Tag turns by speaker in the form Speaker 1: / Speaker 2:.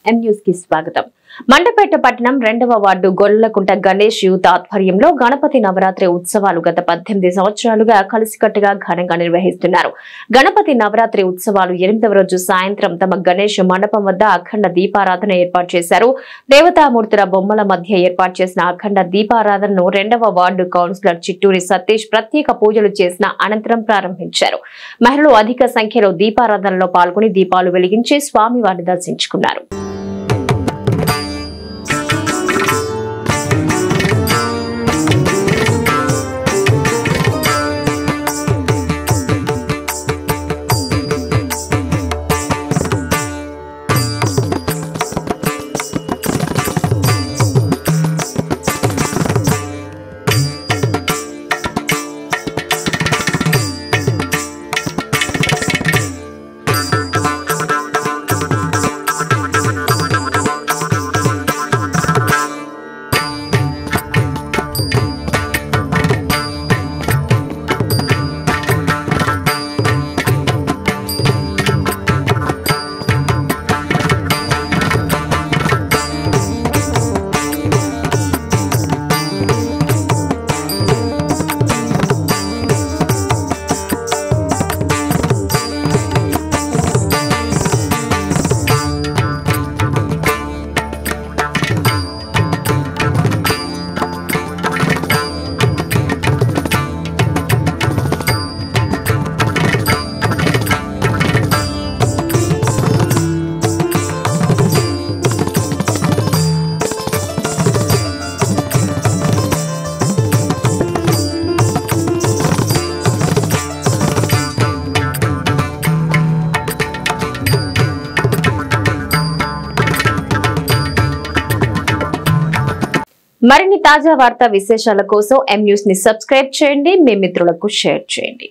Speaker 1: M news కి స్వాగతం. మండపేట పట్టణం 2వ వార్డు గొల్లకుంట గణేష్ యూత్ ఆధ్వర్యంలో గణపతి నవరాత్రి ఉత్సవాలు గత 18 సంవత్సరాలుగా కలిసికట్టుగా ఘనంగా నిర్వహిస్తున్నారు. గణపతి నవరాత్రి ఉత్సవాలు 8వ రోజు సాయంత్రం తమ గణేష్ మండపం వద్ద అఖండ దీపారాధన ఏర్పాటు చేశారు. దేవతామూర్తుల బొమ్మల మధ్య ఏర్పాటు చేసిన అఖండ దీపారాధనను 2వ వార్డు కౌన్సిలర్ చిట్టూరి సతీష్ ప్రత్యేక పూజలు చేసిన అనంతరం ప్రారంభించారు. మహిళలు అధిక సంఖ్యలో దీపారాధనలో పాల్గొని దీపాలు వెలిగించి స్వామివారిని దర్శించుకున్నారు. మరిన్ని తాజా వార్తా విశేషాల కోసం ఎం న్యూస్ ని సబ్స్క్రైబ్ చేయండి, మీ మిత్రులకు షేర్ చేయండి.